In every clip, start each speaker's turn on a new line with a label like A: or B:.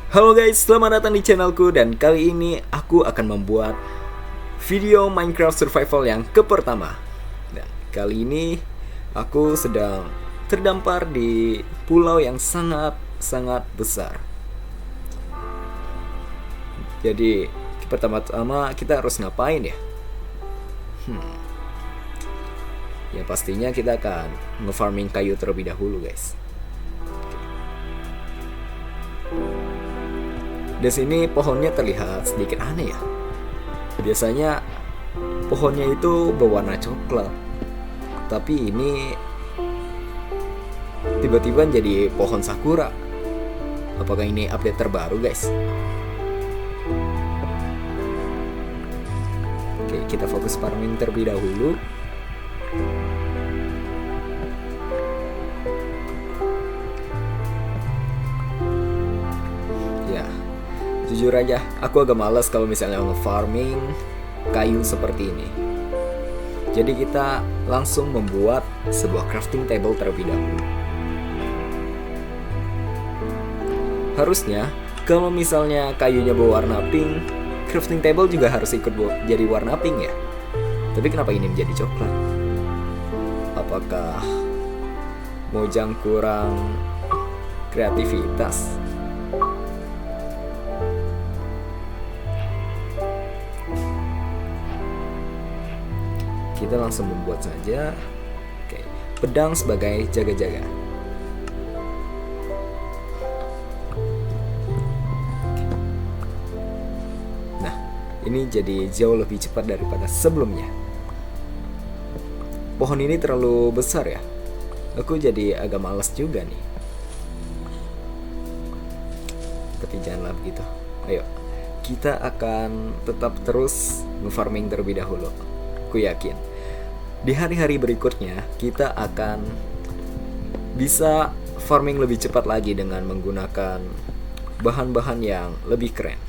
A: Halo guys, selamat datang di channelku dan kali ini aku akan membuat video Minecraft Survival yang kepertama. Dan kali ini aku sedang terdampar di pulau yang sangat besar. Jadi pertama-tama kita harus ngapain ya? Ya pastinya kita akan nge-farming kayu terlebih dahulu guys. Di sini pohonnya terlihat sedikit aneh ya. Biasanya pohonnya itu berwarna coklat, tapi ini tiba-tiba jadi pohon sakura. Apakah ini update terbaru guys? Oke, kita fokus farming terlebih dahulu. Jujur aja, aku agak malas kalau misalnya nge-farming kayu seperti ini. Jadi kita langsung membuat sebuah crafting table terlebih dahulu. Harusnya, kalau misalnya kayunya berwarna pink, crafting table juga harus ikut jadi warna pink ya. Tapi kenapa ini menjadi coklat? Apakah Mojang kurang kreativitas? Kita langsung membuat saja. Oke, pedang sebagai jaga-jaga. Nah, ini jadi jauh lebih cepat daripada sebelumnya. Pohon ini terlalu besar ya. Aku jadi agak malas juga nih. Tapi janganlah begitu. Ayo, kita akan tetap terus nge-farming terlebih dahulu. Aku yakin di hari-hari berikutnya kita akan bisa farming lebih cepat lagi dengan menggunakan bahan-bahan yang lebih keren.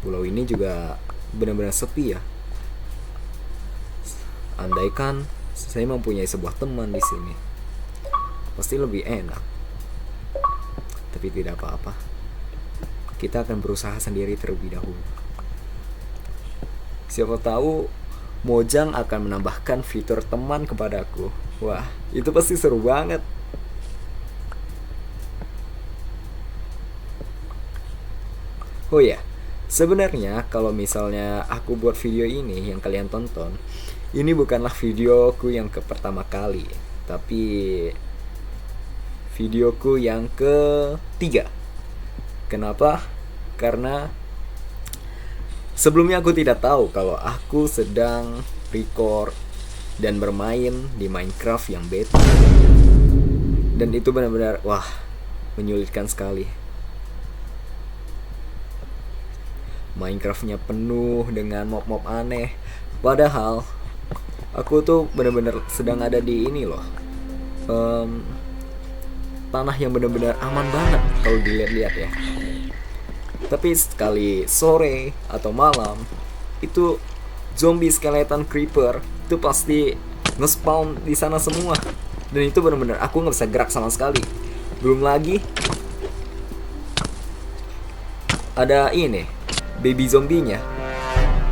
A: Pulau ini juga benar-benar sepi ya. Andaikan saya mempunyai sebuah teman di sini, pasti lebih enak. Tapi tidak apa-apa. Kita akan berusaha sendiri terlebih dahulu. Siapa tahu Mojang akan menambahkan fitur teman kepadaku. Wah, itu pasti seru banget. Oh ya, sebenarnya kalau misalnya aku buat video ini yang kalian tonton, ini bukanlah videoku yang pertama kali, tapi videoku yang ketiga. Kenapa? Karena sebelumnya aku tidak tahu kalau aku sedang record dan bermain di Minecraft yang beta. Dan itu benar-benar menyulitkan sekali. Minecraftnya penuh dengan mob-mob aneh. Padahal aku tuh benar-benar sedang ada di ini loh. Tanah yang benar-benar aman banget kalau dilihat-lihat ya. Tapi sekali sore atau malam, itu zombie skeleton creeper itu pasti nge-spawn di sana semua. Dan itu benar-benar aku nggak bisa gerak sama sekali. Belum lagi ada ini baby zombinya.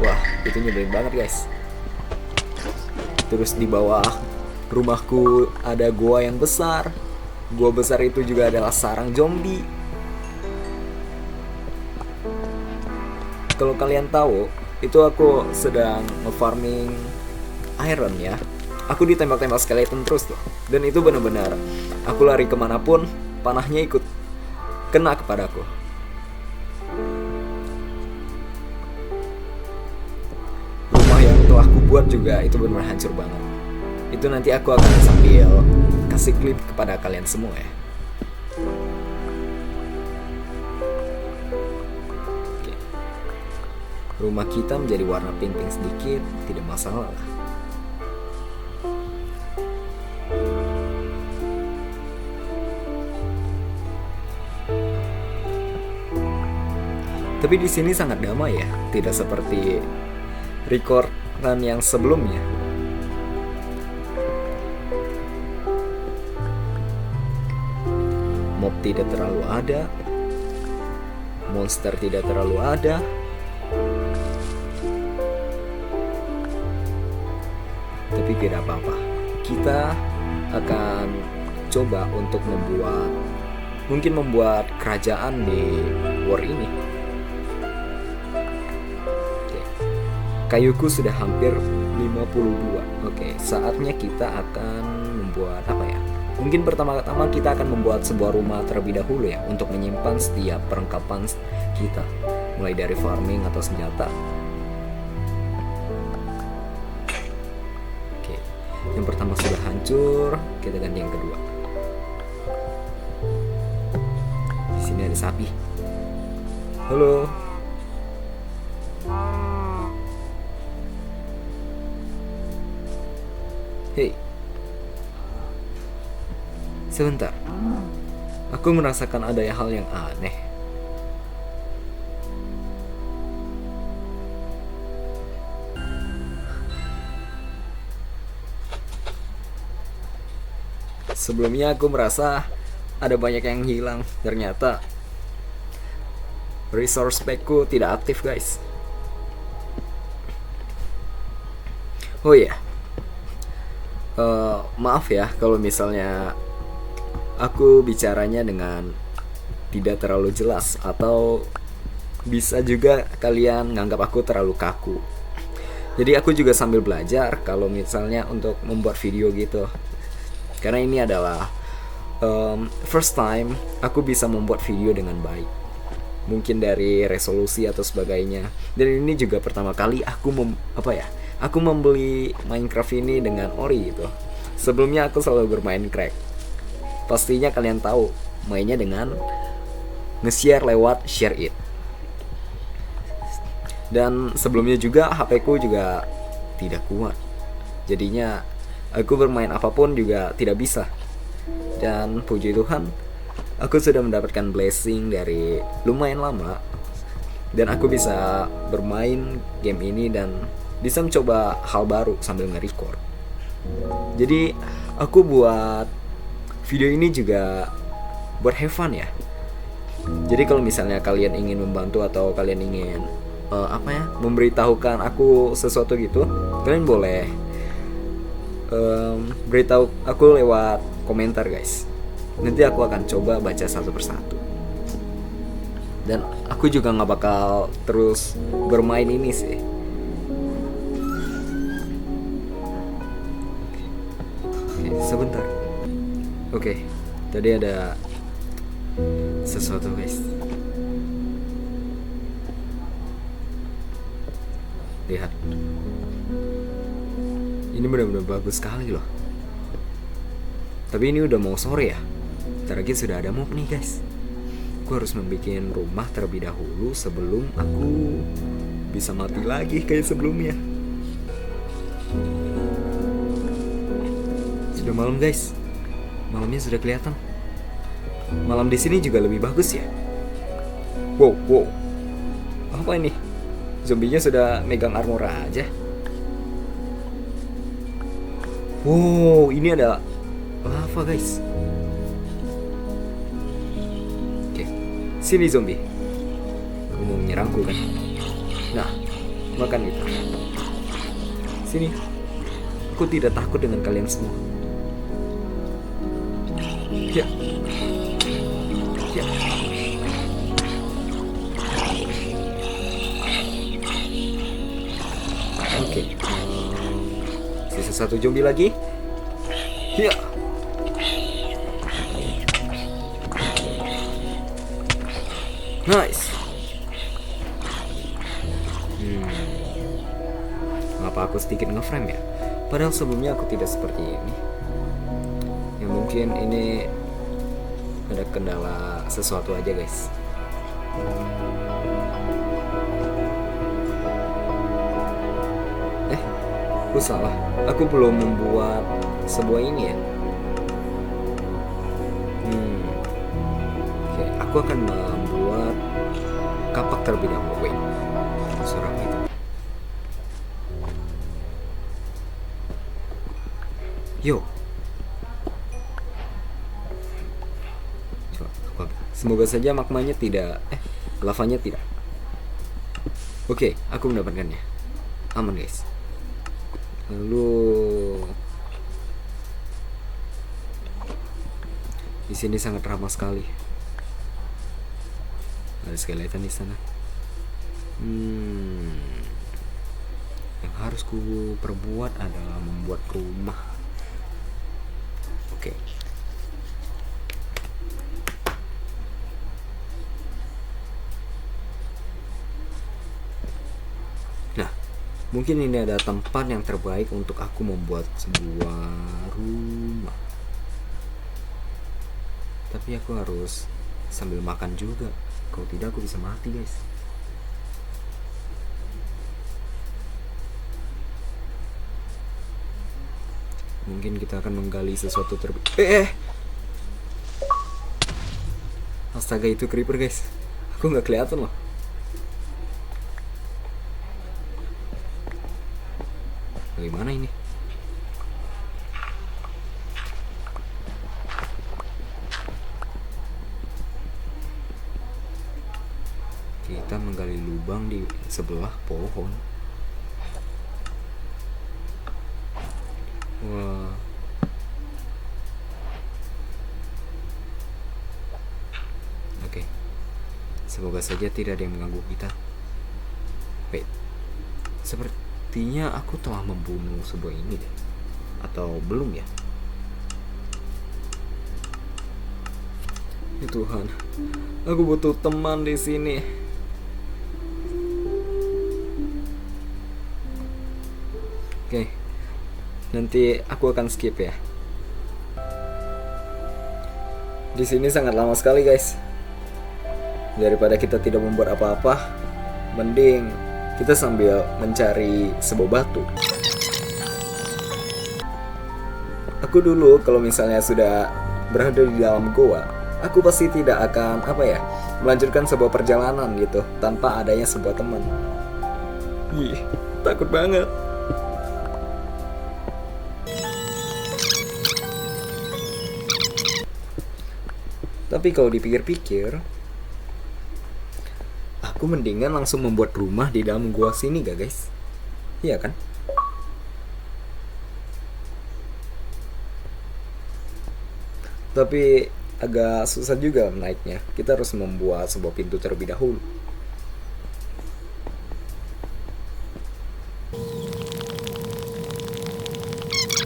A: Wah, itu nyebelin banget guys. Terus di bawah rumahku ada gua yang besar. Gua besar itu juga adalah sarang zombie. Kalau kalian tahu, itu aku sedang nge-farming iron ya. Aku ditembak-tembak skeleton terus tuh. Dan itu benar-benar aku lari kemanapun, panahnya ikut kena kepadaku. Rumah yang telah aku buat juga itu benar-benar hancur banget. Itu nanti aku akan sambil kasih klip kepada kalian semua ya. Oke. Rumah kita menjadi warna pink-pink sedikit, tidak masalah lah. Tapi di sini sangat damai ya, tidak seperti recordan yang sebelumnya. mob tidak terlalu ada, monster tidak terlalu ada. Tapi tidak apa-apa, kita akan coba untuk membuat kerajaan di war ini. Oke. Kayuku sudah hampir 52. Oke, saatnya kita akan membuat apa ya? Mungkin pertama-tama kita akan membuat sebuah rumah terlebih dahulu ya, untuk menyimpan setiap perlengkapan kita, mulai dari farming atau senjata. Oke, yang pertama sudah hancur, kita ganti yang kedua. Di sini ada sapi. Halo. Hei. Sebentar. Aku merasakan ada hal yang aneh. Sebelumnya aku merasa ada banyak yang hilang. Ternyata resource packku tidak aktif, guys. Oh iya, maaf ya kalau misalnya aku bicaranya dengan tidak terlalu jelas, atau bisa juga kalian nganggap aku terlalu kaku. Jadi aku juga sambil belajar kalau misalnya untuk membuat video gitu, karena ini adalah first time aku bisa membuat video dengan baik, mungkin dari resolusi atau sebagainya. Dan ini juga pertama kali aku aku membeli Minecraft ini dengan ori gitu. Sebelumnya aku selalu bermain crack. Pastinya kalian tahu mainnya dengan nge-share lewat share it. Dan sebelumnya juga HP ku juga tidak kuat. Jadinya aku bermain apapun juga tidak bisa. Dan puji Tuhan, aku sudah mendapatkan blessing dari lumayan lama, dan aku bisa bermain game ini dan bisa mencoba hal baru sambil nge-record. Jadi aku buat video ini juga buat have fun ya. Jadi kalau misalnya kalian ingin membantu atau kalian ingin memberitahukan aku sesuatu gitu, kalian boleh beritahu aku lewat komentar, guys. Nanti aku akan coba baca satu persatu. Dan aku juga nggak bakal terus bermain ini sih. Oke, sebentar. Oke, tadi ada sesuatu, guys. Lihat, ini benar-benar bagus sekali loh. Tapi ini udah mau sore ya. Bentar lagi sudah ada mob nih, guys. Aku harus membuat rumah terlebih dahulu sebelum aku bisa mati lagi kayak sebelumnya. Sudah malam, guys. Malamnya sudah kelihatan. Malam di sini juga lebih bagus ya. Wow. Apa ini? Zombinya sudah megang armor aja. Wow, ini ada lava, guys. Oke, sini zombie. Kamu mau menyerangku kan? Nah, makan itu. Sini. Aku tidak takut dengan kalian semua. Ya. Oke. Sisa satu zombie lagi. Ya. Nice. Ngapa aku sedikit ngeframe ya? Padahal sebelumnya aku tidak seperti ini. Ya mungkin ini ada kendala sesuatu aja, guys. Aku salah. Aku belum membuat sebuah ini ya. Oke, aku akan membuat kapak terlebih dahulu. Wait, suara itu. Yo. Coba. Semoga saja magmanya tidak, lavanya tidak. Oke, aku mendapatkannya. Aman guys. Lalu di sini sangat ramah sekali. Ada skeleton di sana. Yang harus ku perbuat adalah membuat rumah. Oke. Nah, mungkin ini ada tempat yang terbaik untuk aku membuat sebuah rumah. Tapi aku harus sambil makan juga. Kalau tidak aku bisa mati guys. Mungkin kita akan menggali sesuatu Astaga, itu creeper guys. Aku nggak kelihatan loh. Bagaimana ini? Kita menggali lubang di sebelah pohon. Wah. Oke. Semoga saja tidak ada yang mengganggu kita. Wait. Sepertinya aku telah membunuh sebuah ini deh. Atau belum ya? Ya Tuhan. Aku butuh teman di sini. Oke. Nanti aku akan skip ya. Di sini sangat lama sekali guys. Daripada kita tidak membuat apa-apa, mending kita sambil mencari sebuah batu. Aku dulu kalau misalnya sudah berada di dalam goa, aku pasti tidak akan melanjutkan sebuah perjalanan gitu tanpa adanya sebuah teman. Takut banget. Tapi kalau dipikir-pikir, aku mendingan langsung membuat rumah di dalam gua sini gak guys? Iya kan? Tapi agak susah juga naiknya. Kita harus membuat sebuah pintu terlebih dahulu.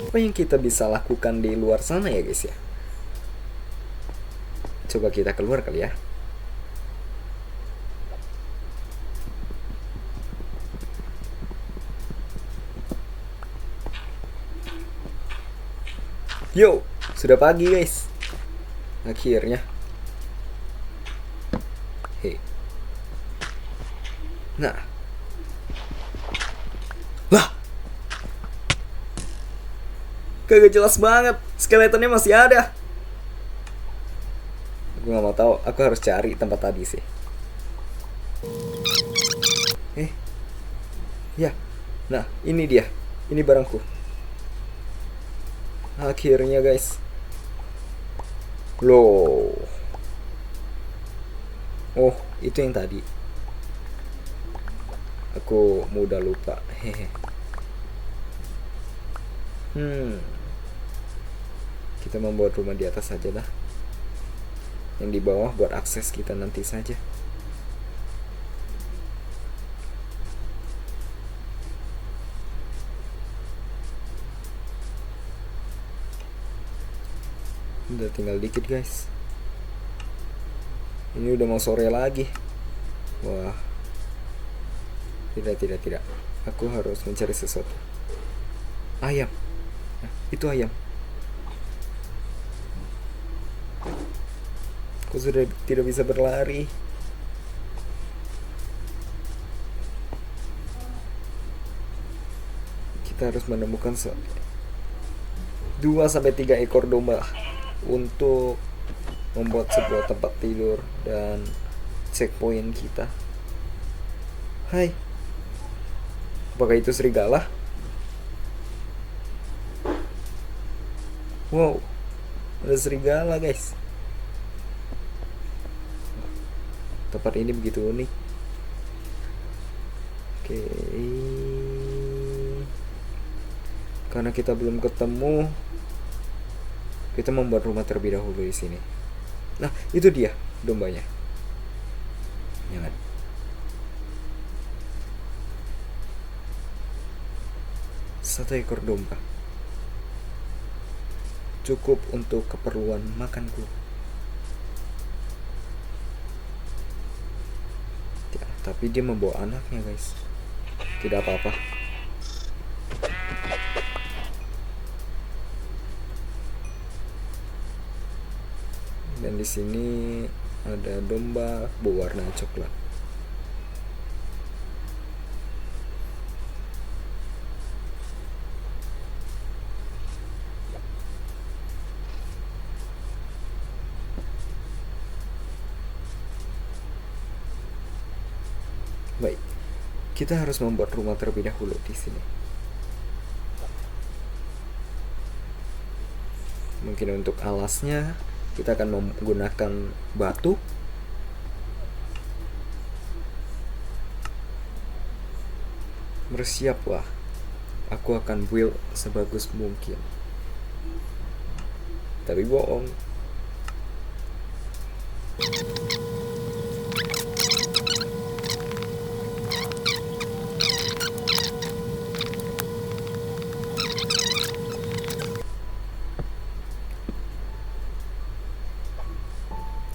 A: Apa yang kita bisa lakukan di luar sana ya guys ya? Coba kita keluar kali ya. Yo, sudah pagi guys. Akhirnya. Hei. Nah. Lah. Kagak jelas banget. Skeletonnya masih ada. Aku gak mau tahu. Aku harus cari tempat tadi sih. Ya. Nah, ini dia. Ini barangku. Akhirnya guys. Loh. Oh, itu yang tadi. Aku mudah lupa. Hehe. Kita membuat rumah di atas saja dah. Yang di bawah buat akses kita nanti saja. Udah tinggal dikit guys. Ini udah mau sore lagi. Wah. Tidak. Aku harus mencari sesuatu. Ayam. Nah, itu ayam. Aku sudah tidak bisa berlari. Kita harus menemukan 2-3 ekor domba untuk membuat sebuah tempat tidur dan checkpoint kita. Hai. Apakah itu serigala? Wow. Ada serigala guys. Tempat ini begitu unik. Oke. Karena kita belum ketemu, kita membuat rumah terlebih dahulu di sini. Nah, itu dia dombanya. Jangan. Satu ekor domba. Cukup untuk keperluan makanku. Ya, tapi dia membawa anaknya, guys. Tidak apa-apa. Dan di sini ada domba berwarna coklat. Baik, kita harus membuat rumah terlebih dahulu di sini. Mungkin untuk alasnya kita akan menggunakan batu. Bersiaplah, aku akan build sebagus mungkin. Tapi bohong.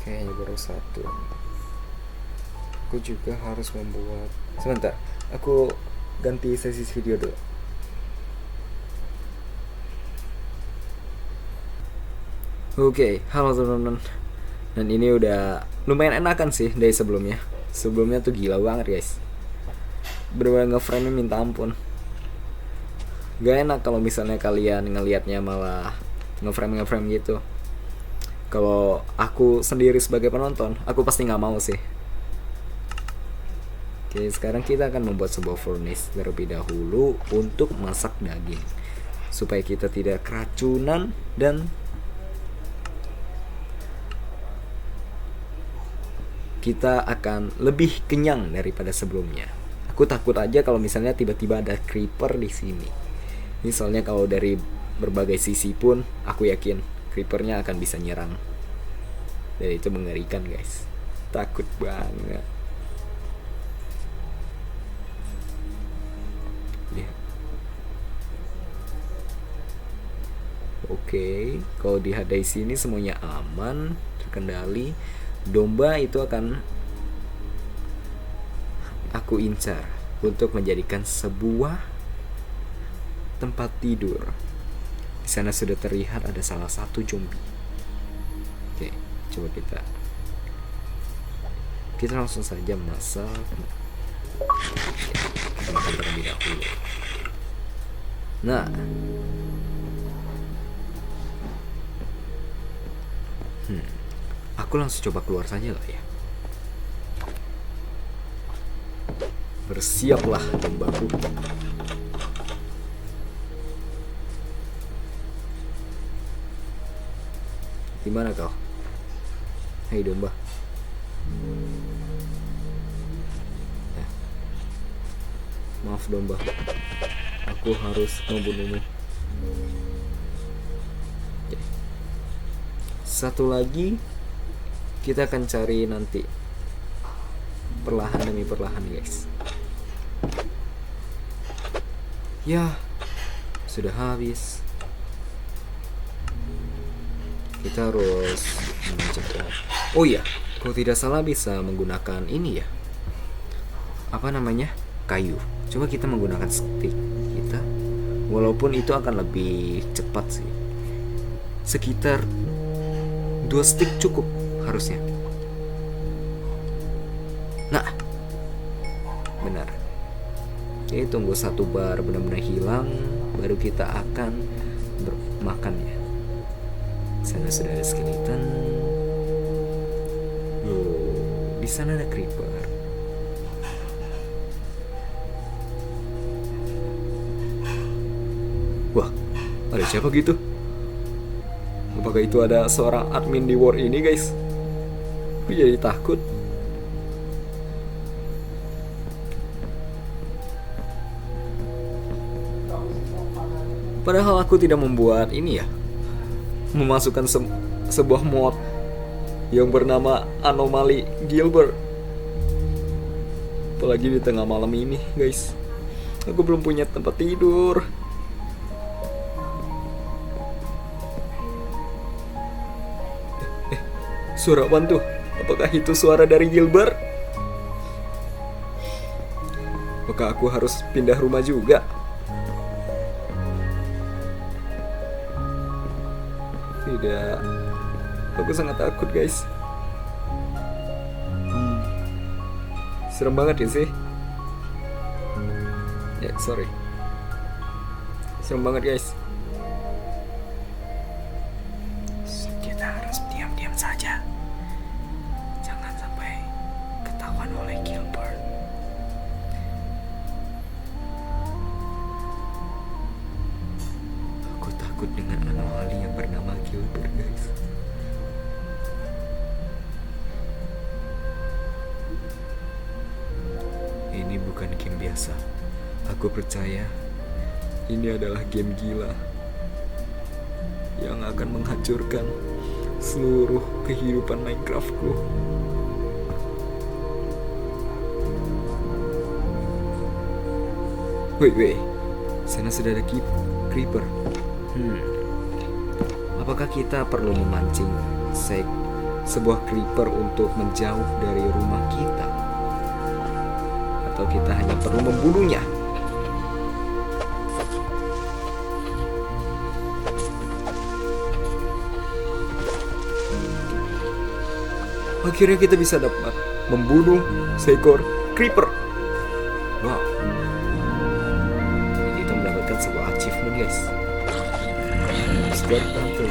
A: Kayaknya baru satu. Aku juga harus membuat. Sebentar, aku ganti sesi video dulu. Oke, halo teman-teman. Dan ini udah lumayan enakan sih dari sebelumnya. Sebelumnya tuh gila banget, guys. Bener-bener ngeframe-nya minta ampun. Gak enak kalau misalnya kalian ngelihatnya malah ngeframe gitu. Kalau aku sendiri sebagai penonton, aku pasti nggak mau sih. Oke, sekarang kita akan membuat sebuah furnace terlebih dahulu untuk masak daging, supaya kita tidak keracunan dan kita akan lebih kenyang daripada sebelumnya. Aku takut aja kalau misalnya tiba-tiba ada creeper di sini. Ini soalnya kalau dari berbagai sisi pun aku yakin creepernya akan bisa nyerang. Dan itu mengerikan, guys. Takut banget. Yeah. Oke, kalau dilihat dari sini semuanya aman, terkendali. Domba itu akan aku incar untuk menjadikan sebuah tempat tidur. Di sana sudah terlihat ada salah satu zombie. Oke, coba kita langsung saja masak. Kita makan terlebih dahulu. Nah, aku langsung coba keluar saja lah ya. Bersiaplah dombaku. Gimana kau? Hei domba. Ya. Maaf domba, aku harus membunuhmu. Oke. Satu lagi kita akan cari nanti, perlahan demi perlahan, guys. Ya, sudah habis. Kita harus mencet. Oh iya, kalau tidak salah bisa menggunakan ini ya. Apa namanya? Kayu. Coba kita menggunakan stick kita. Walaupun itu akan lebih cepat sih. Sekitar 2 stick cukup harusnya. Nah, benar. Oke, tunggu 1 bar benar-benar hilang, baru kita akan makan ya. Sana sudah ada skeleton. Di sana ada creeper. Wah, ada siapa gitu? Apakah itu ada seorang admin di war ini, guys? Aku jadi takut. Padahal aku tidak membuat ini ya, memasukkan sebuah mod yang bernama Anomali Gilbert. Apalagi di tengah malam ini guys. Aku belum punya tempat tidur. Suara apaan tuh? Apakah itu suara dari Gilbert? Apakah aku harus pindah rumah juga? Tidak. Aku sangat takut guys. Serem banget ya sih. Ya sorry. Serem banget guys. Kita harus diam-diam saja. Jangan sampai ketahuan oleh Gilbert. Aku takut dengan anomali yang bernama Gilbert guys. Ini bukan game biasa. Aku percaya ini adalah game gila yang akan menghancurkan seluruh kehidupan Minecraftku. Wait, sana sudah ada creeper. Apakah kita perlu memancing sebuah creeper untuk menjauh dari rumah kita? Atau kita hanya perlu membunuhnya? Akhirnya kita bisa dapat membunuh seekor creeper. Wow. Jadi kita mendapatkan sebuah achievement guys. Start hunter.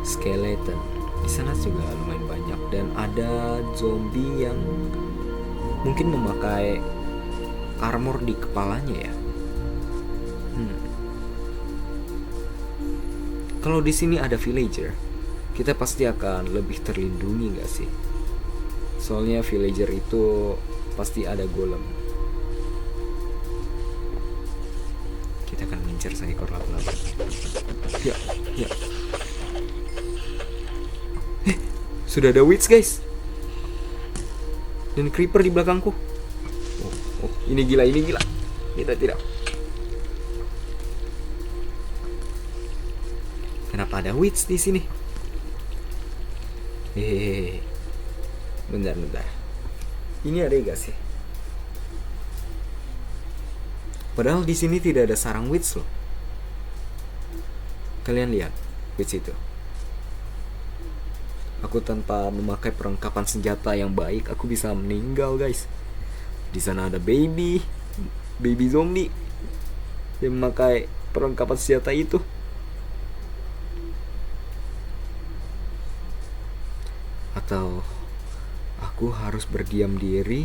A: Skeleton. Di sana juga lumayan banyak dan ada zombie yang mungkin memakai armor di kepalanya ya. Kalau di sini ada villager, kita pasti akan lebih terlindungi nggak sih? Soalnya villager itu pasti ada golem. Kita akan mengincar seekor laba-laba. Ya. Sudah ada witch guys. Dan creeper di belakangku. Oh, ini gila. Tidak. Kenapa ada witch di sini? Hehehe. Bentar. Ini ada gak sih? Padahal di sini tidak ada sarang witch loh. Kalian lihat witch itu. Aku tanpa memakai perlengkapan senjata yang baik, aku bisa meninggal guys. Di sana ada baby zombie yang memakai perlengkapan senjata itu. Atau aku harus berdiam diri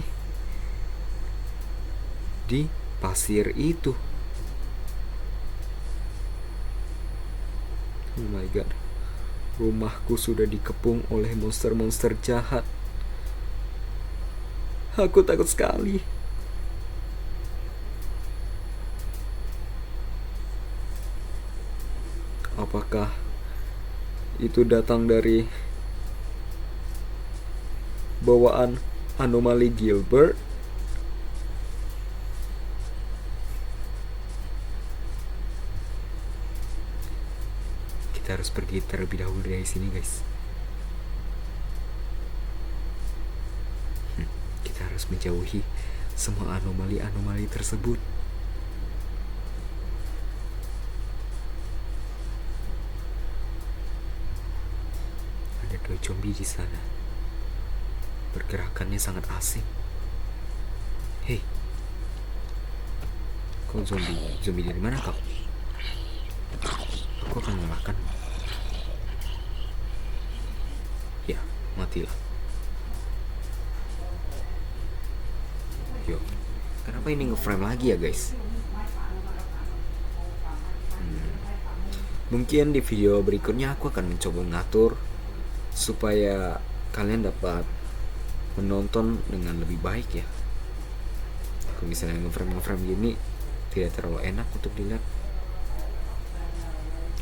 A: di pasir itu. Oh my god. Rumahku sudah dikepung oleh monster-monster jahat. Aku takut sekali. Apakah itu datang dari bawaan anomali Gilbert? Kita harus pergi terlebih dahulu dari sini guys. Kita harus menjauhi semua anomali-anomali tersebut. Ada 2 zombie di sana. Pergerakannya sangat asing. Hei, kau zombie dari mana kau? Aku akan mengalahkan. Ya, matilah. Yo, kenapa ini nge-frame lagi ya guys? Mungkin di video berikutnya aku akan mencoba mengatur supaya kalian dapat menonton dengan lebih baik ya. misalnya ngeframe gini tidak terlalu enak untuk dilihat.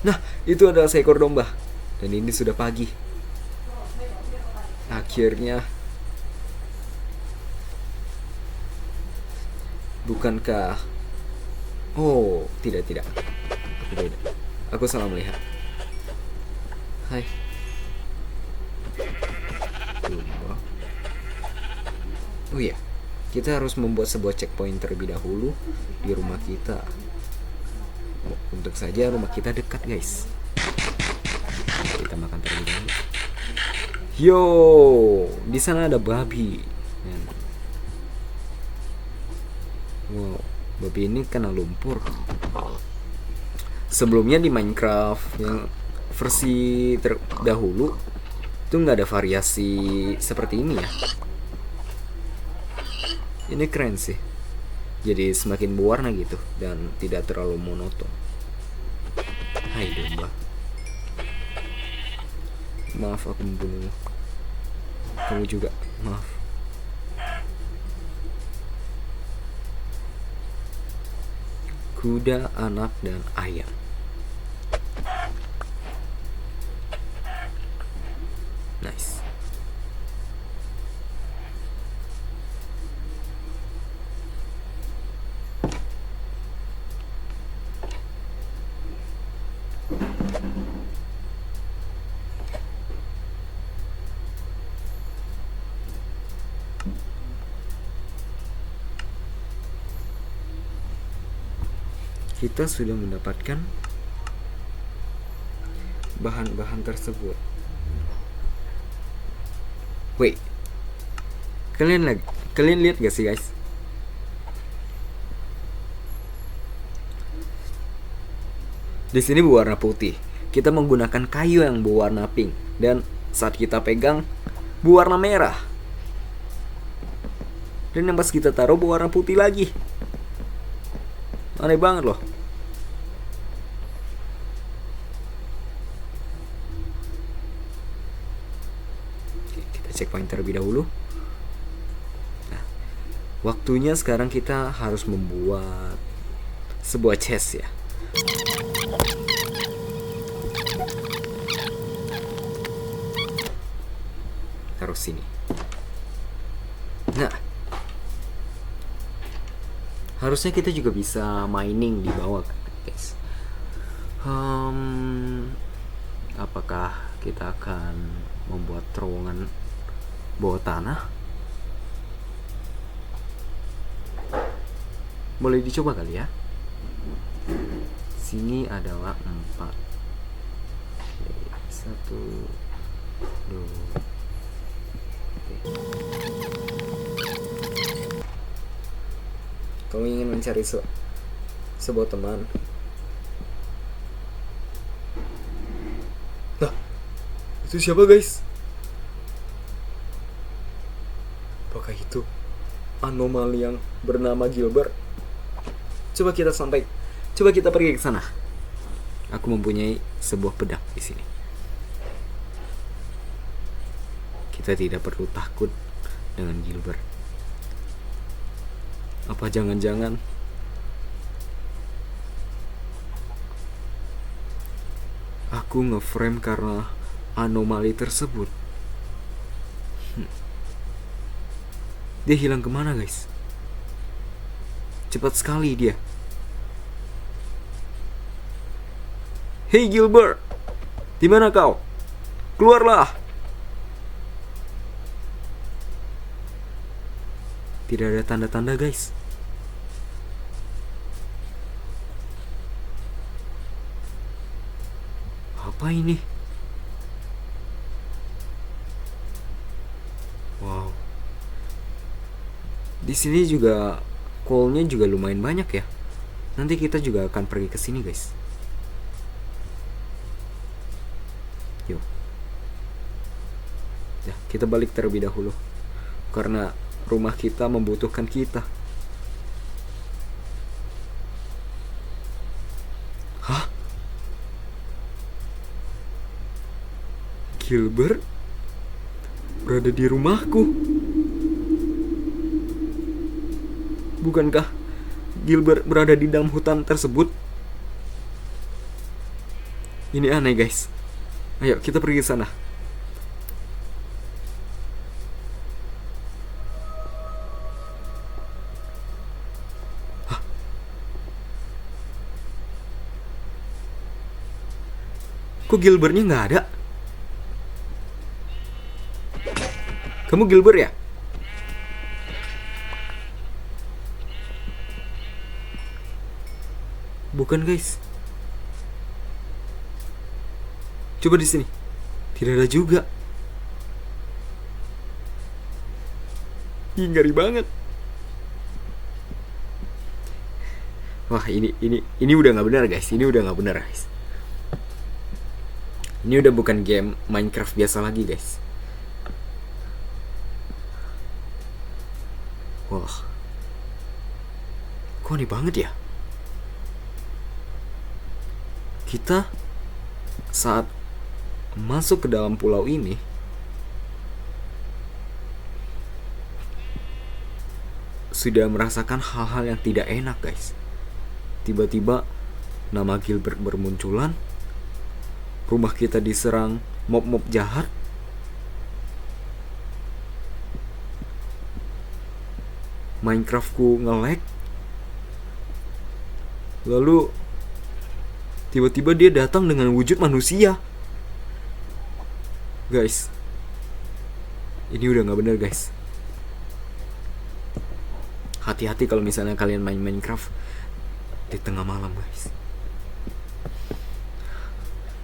A: Nah, itu adalah seekor domba. Dan ini sudah pagi. Akhirnya. Bukankah... Oh, tidak. Aku salah melihat. Hai. Domba. Oh iya, kita harus membuat sebuah checkpoint terlebih dahulu di rumah kita. Untuk saja rumah kita dekat, guys. Kita makan terlebih dahulu. Yo, di sana ada babi. Wow, babi ini kena lumpur. Sebelumnya di Minecraft yang versi terdahulu itu nggak ada variasi seperti ini ya. Ini keren sih. Jadi semakin berwarna gitu dan tidak terlalu monoton. Hai domba. Maaf aku membunuhmu. Kamu juga, maaf. Kuda, anak, dan ayam. Nice. Kita sudah mendapatkan bahan-bahan tersebut. Wait, kalian lihat gak sih guys? Di sini berwarna putih. Kita menggunakan kayu yang berwarna pink dan saat kita pegang berwarna merah. Dan yang pas kita taruh berwarna putih lagi. Aneh banget loh. Checkpoint terlebih dahulu. Nah, waktunya sekarang kita harus membuat sebuah chest ya. Taruh sini. Nah, harusnya kita juga bisa mining di bawah kan, guys. Apakah kita akan membuat terowongan bawah tanah? Boleh dicoba kali ya. Sini adalah 4. Oke, 1 2. Kamu ingin mencari sebuah teman? Nah, itu siapa guys? Apakah itu anomali yang bernama Gilbert? Coba kita pergi ke sana. Aku mempunyai sebuah pedang di sini. Kita tidak perlu takut dengan Gilbert. Apa jangan-jangan aku ngeframe karena anomali tersebut? Dia hilang kemana guys? Cepat sekali dia. Hey Gilbert, di mana kau? Keluarlah. Tidak ada tanda-tanda guys. Apa ini? Wow. Di sini juga coalnya juga lumayan banyak ya. Nanti kita juga akan pergi ke sini guys. Yuk. Ya, kita balik terlebih dahulu. Karena rumah kita membutuhkan kita. Hah? Gilbert berada di rumahku. Bukankah Gilbert berada di dalam hutan tersebut? Ini aneh guys. Ayo kita pergi ke sana. Hah? Kok Gilbertnya nggak ada? Kamu Gilbert ya? Bukan guys. Coba di sini. Tidak ada juga. Ih, ngeri banget. Wah, ini udah nggak benar guys. Ini udah nggak benar guys. Ini udah bukan game Minecraft biasa lagi guys. Wah, kok aneh banget ya? Kita saat masuk ke dalam pulau ini sudah merasakan hal-hal yang tidak enak guys. Tiba-tiba nama Gilbert bermunculan, rumah kita diserang mob-mob jahat, Minecraftku nge-lag, lalu tiba-tiba dia datang dengan wujud manusia. Guys, ini udah gak bener guys. Hati-hati kalau misalnya kalian main Minecraft di tengah malam guys.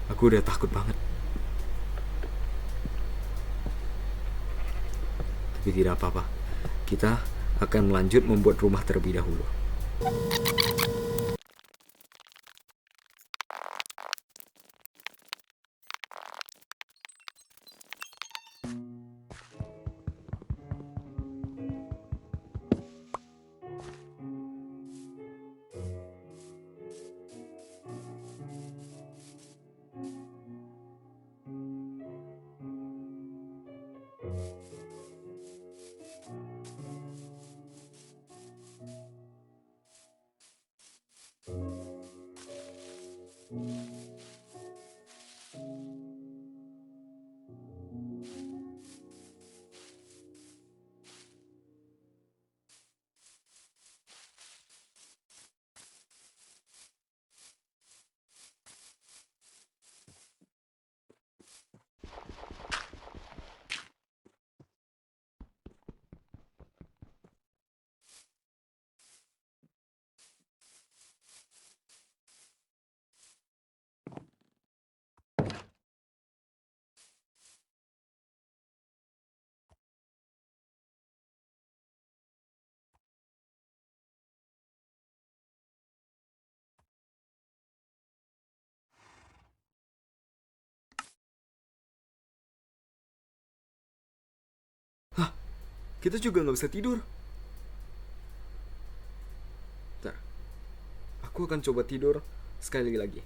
A: Aku udah takut banget. Tapi tidak apa-apa. Kita akan melanjut membuat rumah terlebih dahulu. Hah, kita juga gak bisa tidur. Bentar, aku akan coba tidur sekali lagi.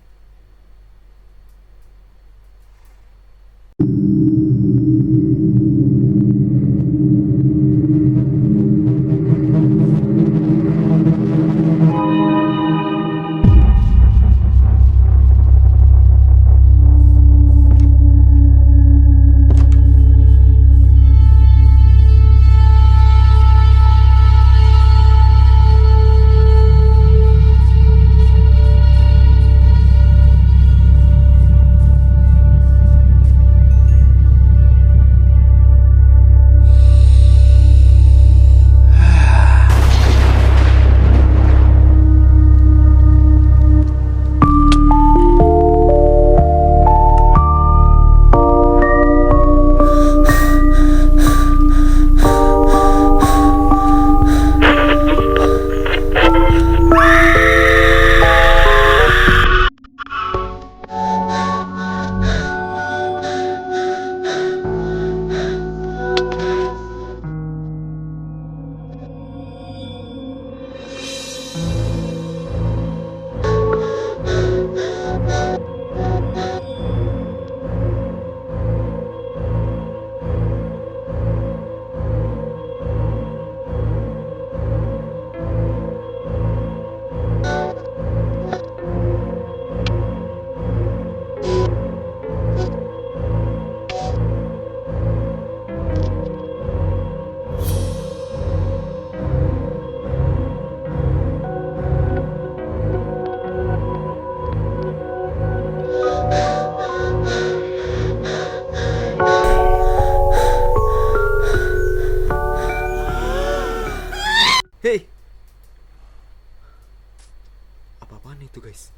A: Apaan itu guys?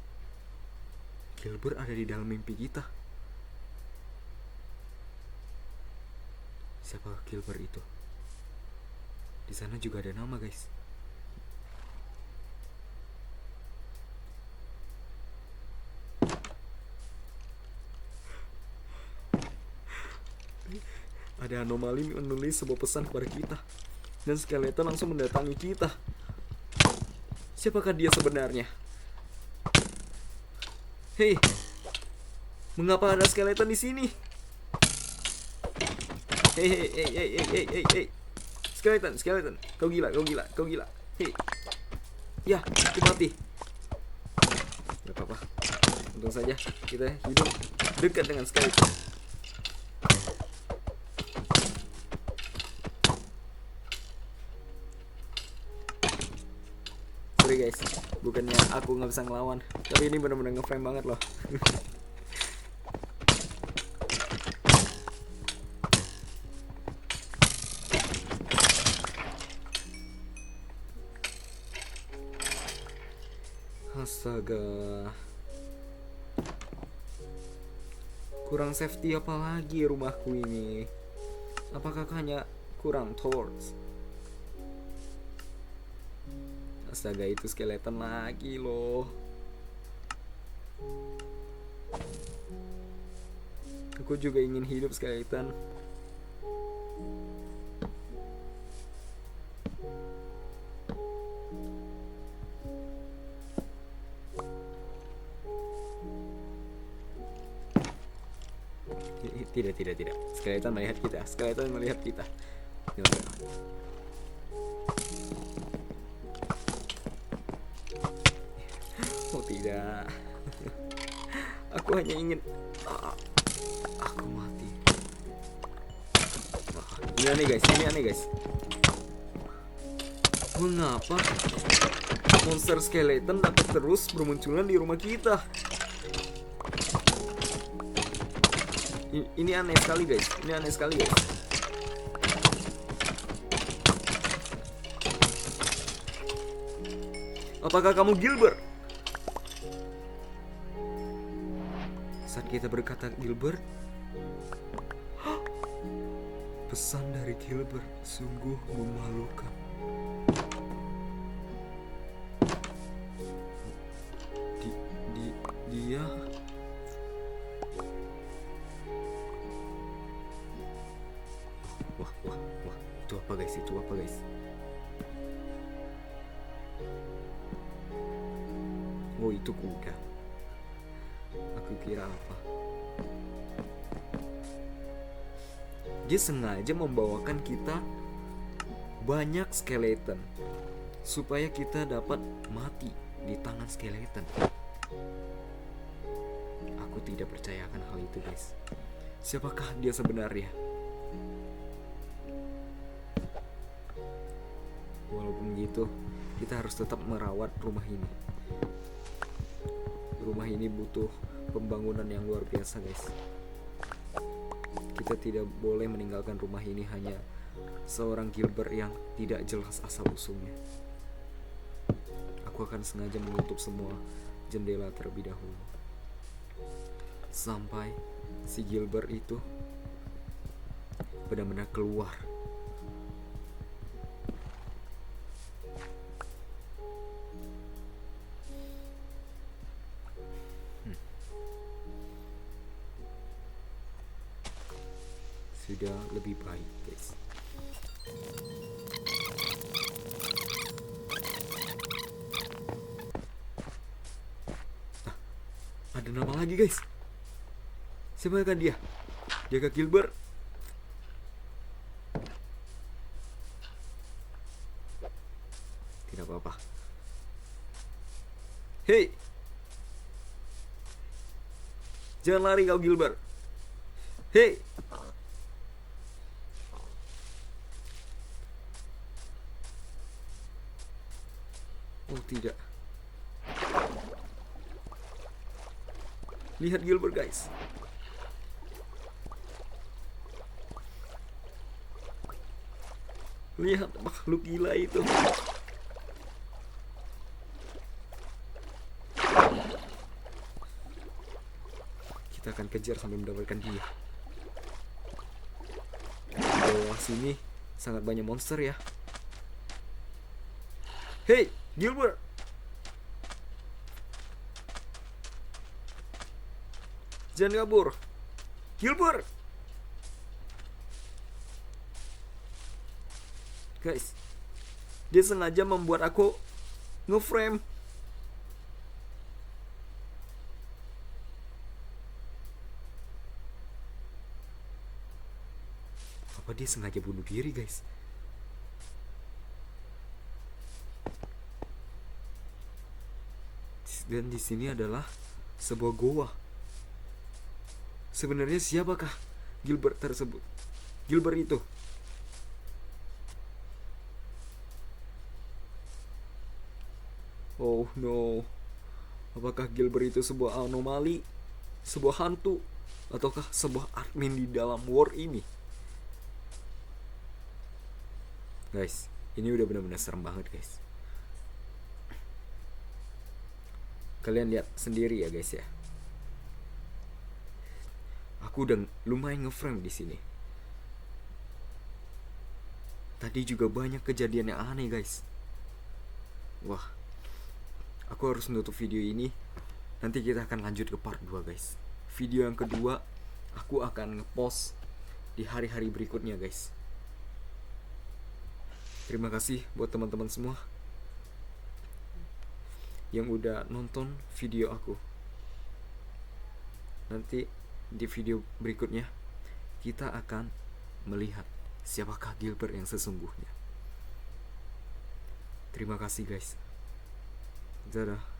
A: Gilbert ada di dalam mimpi kita. Siapa Gilbert itu? Di sana juga ada nama guys. Ada anomali menulis sebuah pesan kepada kita, dan skeleton langsung mendatangi kita. Siapakah dia sebenarnya? Hei, mengapa ada skeleton di sini? Hei, skeleton, kau gila. Hei, ya, aku mati. Gak apa-apa, untung saja kita hidup dekat dengan skeleton. Sorry guys, bukannya aku nggak bisa ngelawan, tapi ini benar-benar ngeframe banget loh. Astaga, kurang safety apa lagi rumahku ini? Apakah hanya kurang torch? Astaga, itu skeleton lagi loh. Aku juga ingin hidup skeleton. Tidak. Skeleton melihat kita. Oh tidak. Aku hanya ingin aku mati. Ini aneh guys. Mengapa monster skeleton dapat terus bermunculan di rumah kita? Ini aneh sekali guys. Apakah kamu Gilbert? Saat kita berkata Gilbert, pesan dari Gilbert sungguh memalukan. Dia Wah, itu apa guys? Oh, itu kuda. Aku kira apa? Dia sengaja membawakan kita banyak skeleton supaya kita dapat mati di tangan skeleton. Aku tidak percaya akan hal itu guys. Siapakah dia sebenarnya? Walaupun gitu, kita harus tetap merawat rumah ini. Rumah ini butuh pembangunan yang luar biasa guys. Kita tidak boleh meninggalkan rumah ini hanya seorang Gilbert yang tidak jelas asal usulnya. Aku akan sengaja menutup semua jendela terlebih dahulu, sampai si Gilbert itu benar-benar keluar. Sudah lebih baik guys. Ada nama lagi guys. Siapa kan dia? Jaga Gilbert. Tidak apa-apa. Hei, jangan lari kau Gilbert. Hei. Oh tidak. Lihat Gilbert guys. Lihat makhluk gila itu. Kita akan kejar sampai mendapatkan dia. Bawah sini sangat banyak monster ya. Hey, Gilbert! Jangan kabur, Gilbert! Guys, dia sengaja membuat aku ngeframe. Apa dia sengaja bunuh diri, guys? Dan di sini adalah sebuah goa. Sebenarnya siapakah Gilbert tersebut? Gilbert itu. Oh no. Apakah Gilbert itu sebuah anomali? Sebuah hantu? Ataukah sebuah admin di dalam war ini? Guys, ini udah benar-benar serem banget, guys. Kalian lihat sendiri ya, guys ya. Aku udah lumayan ngeframe di sini. Tadi juga banyak kejadian yang aneh, guys. Wah, aku harus nutup video ini. Nanti kita akan lanjut ke part 2, guys. Video yang kedua aku akan ngepost di hari-hari berikutnya, guys. Terima kasih buat teman-teman semua yang udah nonton video aku. Nanti di video berikutnya kita akan melihat siapakah Gilbert yang sesungguhnya. Terima kasih, guys. Dadah.